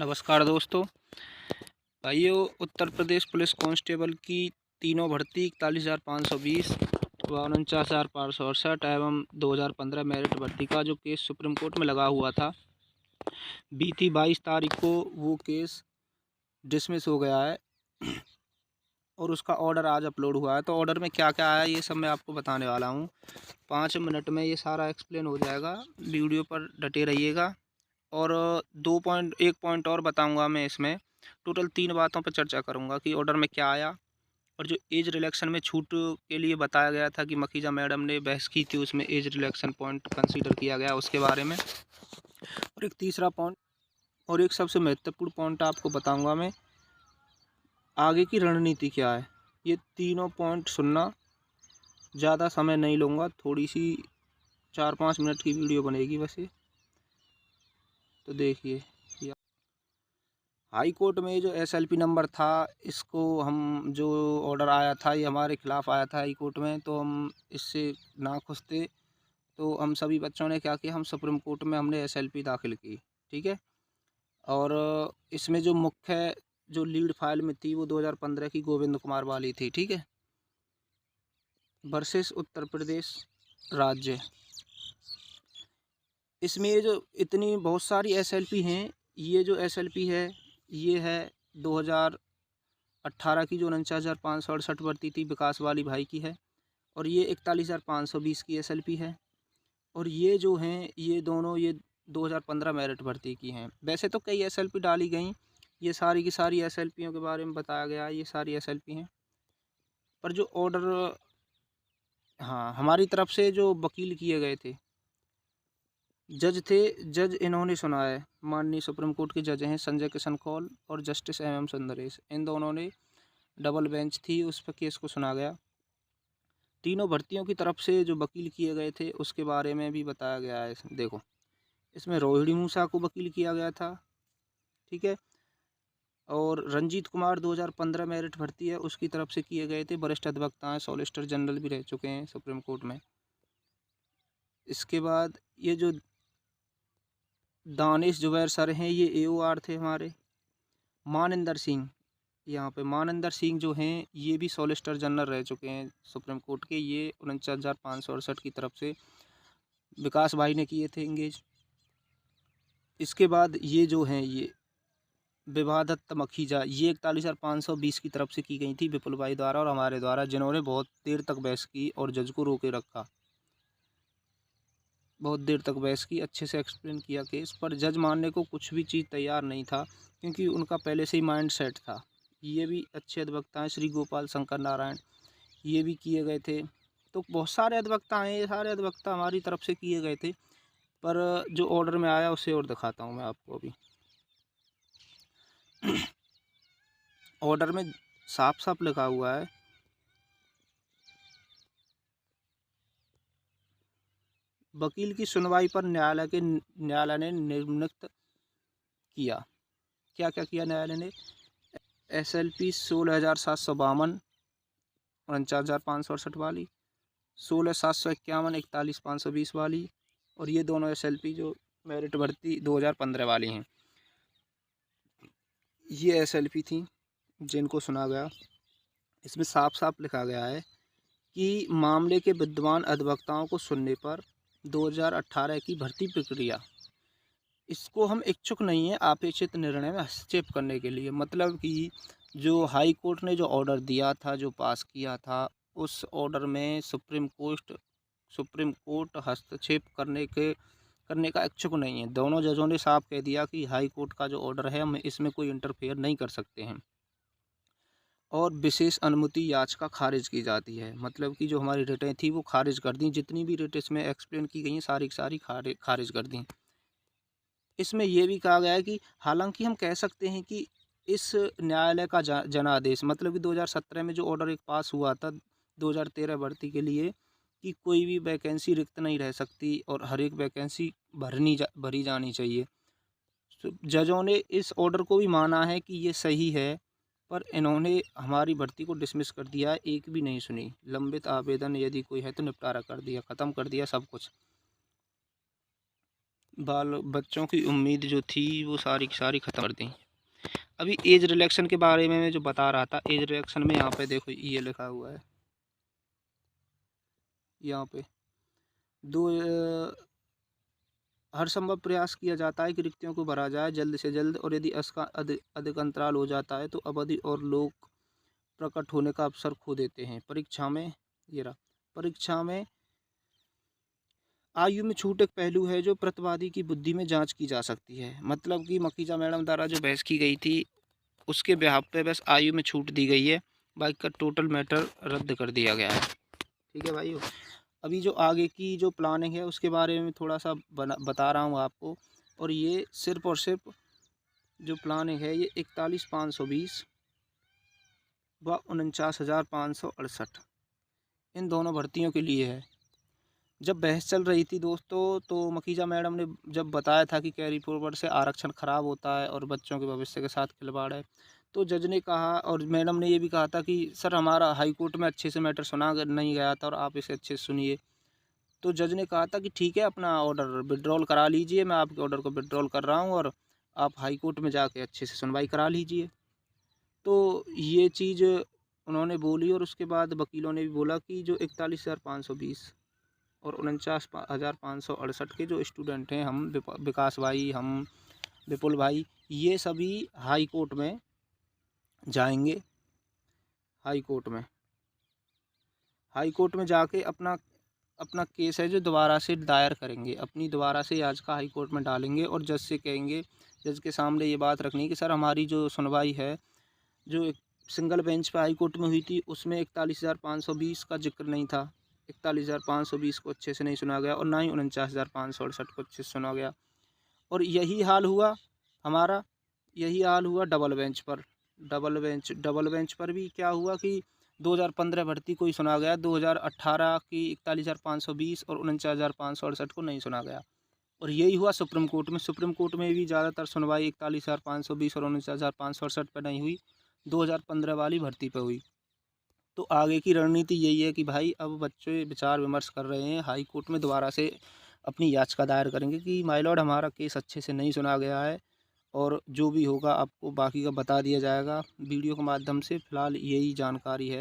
नमस्कार दोस्तों। भाइयों, उत्तर प्रदेश पुलिस कांस्टेबल की तीनों भर्ती 41,520 व 49,568 एवं 2015 मेरिट भर्ती का जो केस सुप्रीम कोर्ट में लगा हुआ था, बीती 22 तारीख को वो केस डिसमिस हो गया है और उसका ऑर्डर आज अपलोड हुआ है। तो ऑर्डर में क्या क्या आया ये सब मैं आपको बताने वाला हूँ। 5 मिनट में ये सारा एक्सप्लेन हो जाएगा, वीडियो पर डटे रहिएगा। और 1 पॉइंट और बताऊंगा मैं इसमें। टोटल 3 बातों पर चर्चा करूंगा कि ऑर्डर में क्या आया, और जो एज रिलैक्सन में छूट के लिए बताया गया था कि मखीजा मैडम ने बहस की थी, उसमें एज रिलैक्सन पॉइंट कंसीडर किया गया उसके बारे में। और एक तीसरा पॉइंट और एक सबसे महत्वपूर्ण पॉइंट आपको बताऊंगा मैं, आगे की रणनीति क्या है। ये तीनों पॉइंट सुनना, ज़्यादा समय नहीं लूँगा, थोड़ी सी 4-5 मिनट की वीडियो बनेगी वैसे। तो देखिए, हाई कोर्ट में जो एसएलपी नंबर था, इसको हम जो ऑर्डर आया था ये हमारे खिलाफ़ आया था हाई कोर्ट में, तो हम इससे नाखुश थे। तो हम सभी बच्चों ने क्या किया, हम सुप्रीम कोर्ट में हमने एसएलपी दाखिल की। ठीक है। और इसमें जो मुख्य जो लीड फाइल में थी वो 2015 की गोविंद कुमार वाली थी। ठीक है, वर्सेस उत्तर प्रदेश राज्य। इसमें ये जो इतनी बहुत सारी एसएलपी हैं, ये जो एसएलपी है ये है 2018 की जो 49,568 भर्ती थी, विकास वाली भाई की है। और ये 41,520 की एसएलपी है। और ये जो हैं ये दोनों ये 2015 मेरिट भर्ती की हैं। वैसे तो कई एसएलपी डाली गई, ये सारी की सारी एसएलपीओं के बारे में बताया गया है, ये सारी एसएलपी हैं। पर जो ऑर्डर, हाँ, हमारी तरफ से जो वकील किए गए थे, जज थे, जज इन्होंने सुना है, माननीय सुप्रीम कोर्ट के जज हैं संजय किशन कौल और जस्टिस MM सुंदरेश। इन दोनों ने डबल बेंच थी, उस पर केस को सुना गया। तीनों भर्तियों की तरफ से जो वकील किए गए थे उसके बारे में भी बताया गया है। देखो, इसमें रोहिणी मूसा को वकील किया गया था। ठीक है। और रंजीत कुमार 2015 मेरिट भर्ती है, उसकी तरफ से किए गए थे। वरिष्ठ अधिवक्ता हैं, सॉलिसिटर जनरल भी रह चुके हैं सुप्रीम कोर्ट में। इसके बाद ये जो दानिश जुबैर सर हैं, ये AOR थे हमारे। मानिंदर सिंह, यहाँ पे मानिंदर सिंह जो हैं ये भी सॉलिसिटर जनरल रह चुके हैं सुप्रीम कोर्ट के। ये 49,568 की तरफ से विकास भाई ने किए थे इंगेज। इसके बाद ये जो हैं ये विवादत मखीजा, ये 41,520 की तरफ से की गई थी विपुल भाई द्वारा और हमारे द्वारा, जिन्होंने बहुत देर तक बहस की और जज को रोके रखा। बहुत देर तक बहस की, अच्छे से एक्सप्लेन किया केस, पर जज मानने को कुछ भी चीज़ तैयार नहीं था, क्योंकि उनका पहले से ही माइंड सेट था। ये भी अच्छे अधिवक्ता हैं, श्री गोपाल शंकर नारायण, ये भी किए गए थे। तो बहुत सारे अधिवक्ता हैं, ये सारे अधिवक्ता हमारी तरफ से किए गए थे। पर जो ऑर्डर में आया उसे और दिखाता हूँ मैं आपको अभी। ऑर्डर में साफ साफ लिखा हुआ है, वकील की सुनवाई पर न्यायालय ने निम्नलिखित किया। क्या क्या किया न्यायालय ने? SLP 16,752 49,568 वाली, 16,751 41,520 वाली, और ये दोनों SLP जो मेरिट भर्ती 2015 वाली हैं, ये SLP थी जिनको सुना गया। इसमें साफ साफ लिखा गया है कि मामले के विद्वान अधिवक्ताओं को सुनने पर 2018 की भर्ती प्रक्रिया, इसको हम इच्छुक नहीं है अपेक्षित निर्णय में हस्तक्षेप करने के लिए। मतलब कि जो हाई कोर्ट ने जो ऑर्डर दिया था, जो पास किया था, उस ऑर्डर में सुप्रीम कोर्ट हस्तक्षेप करने का इच्छुक नहीं है। दोनों जजों ने साफ कह दिया कि हाई कोर्ट का जो ऑर्डर है हम इसमें कोई इंटरफेयर नहीं कर सकते हैं। और विशेष अनुमति याचिका खारिज की जाती है। मतलब कि जो हमारी रिटें थी वो खारिज कर दी, जितनी भी रिट इसमें एक्सप्लेन की गई हैं सारी की सारी खारिज कर दी। इसमें ये भी कहा गया है कि हालांकि हम कह सकते हैं कि इस न्यायालय का जनादेश, मतलब कि 2017 में जो ऑर्डर एक पास हुआ था 2013 भर्ती के लिए, कि कोई भी वैकेंसी रिक्त नहीं रह सकती और हर एक वैकेंसी भरी जानी चाहिए। तो जजों ने इस ऑर्डर को भी माना है कि ये सही है, पर इन्होंने हमारी भर्ती को डिसमिस कर दिया, एक भी नहीं सुनी। लंबित आवेदन यदि कोई है तो निपटारा कर दिया, ख़त्म कर दिया सब कुछ। बच्चों की उम्मीद जो थी वो सारी की सारी ख़त्म कर दी। अभी एज रिलैक्सन के बारे में मैं जो बता रहा था, एज रिलैक्सन में यहाँ पे देखो ये लिखा हुआ है, यहाँ पे दो हर संभव प्रयास किया जाता है कि रिक्तियों को भरा जाए जल्द से जल्द, और यदि इसका अधिक अंतराल हो जाता है तो अवधि और लोग प्रकट होने का अवसर खो देते हैं। परीक्षा में ये रहा, परीक्षा में आयु में छूट एक पहलू है जो प्रतिवादी की बुद्धि में जांच की जा सकती है। मतलब कि मखीजा मैडम द्वारा जो बहस की गई थी उसके बिहाफ पे बस आयु में छूट दी गई है, बाकी का टोटल मैटर रद्द कर दिया गया है। ठीक है भाइयों, अभी जो आगे की जो प्लानिंग है उसके बारे में थोड़ा सा बता रहा हूँ आपको। और ये सिर्फ और सिर्फ जो प्लानिंग है ये 41,520 व 49,568 इन दोनों भर्तियों के लिए है। जब बहस चल रही थी दोस्तों तो मखीजा मैडम ने जब बताया था कि कैरी फॉरवर्ड से आरक्षण ख़राब होता है और बच्चों के भविष्य के साथ खिलवाड़ है, तो जज ने कहा और मैडम ने ये भी कहा था कि सर हमारा हाई कोर्ट में अच्छे से मैटर सुना नहीं गया था और आप इसे अच्छे से सुनिए। तो जज ने कहा था कि ठीक है, अपना ऑर्डर विड्रॉल करा लीजिए, मैं आपके ऑर्डर को विड्रॉल कर रहा हूँ और आप हाई कोर्ट में जाके अच्छे से सुनवाई करा लीजिए। तो ये चीज़ उन्होंने बोली और उसके बाद वकीलों ने भी बोला कि जो 41,520 और 49,568 के जो स्टूडेंट हैं, हम विकास भाई, हम विपुल भाई, ये सभी हाई कोर्ट में जाएंगे। हाई कोर्ट में जाके अपना अपना केस है जो दोबारा से दायर करेंगे, अपनी दोबारा से याचिका हाई कोर्ट में डालेंगे और जज से कहेंगे, जज के सामने ये बात रखनी कि सर हमारी जो सुनवाई है जो एक सिंगल बेंच पे हाई कोर्ट में हुई थी उसमें 41,520 का जिक्र नहीं था, 41,520 को अच्छे से नहीं सुना गया और ना ही 49,568 को अच्छे से सुना गया। और यही हाल हुआ हमारा, यही हाल हुआ डबल बेंच पर। डबल बेंच पर भी क्या हुआ कि 2015 भर्ती को ही सुना गया, 2018 की 41,520 और 49,568 को नहीं सुना गया। और यही हुआ सुप्रीम कोर्ट में। सुप्रीम कोर्ट में भी ज़्यादातर सुनवाई 41,520 और 49,568 पर नहीं हुई, 2015 वाली भर्ती पर हुई। तो आगे की रणनीति यही है कि भाई अब बच्चे विचार विमर्श कर रहे हैं, हाई कोर्ट में दोबारा से अपनी याचिका दायर करेंगे कि माय लॉर्ड हमारा केस अच्छे से नहीं सुना गया है और जो भी होगा आपको बाकी का बता दिया जाएगा वीडियो के माध्यम से। फ़िलहाल यही जानकारी है।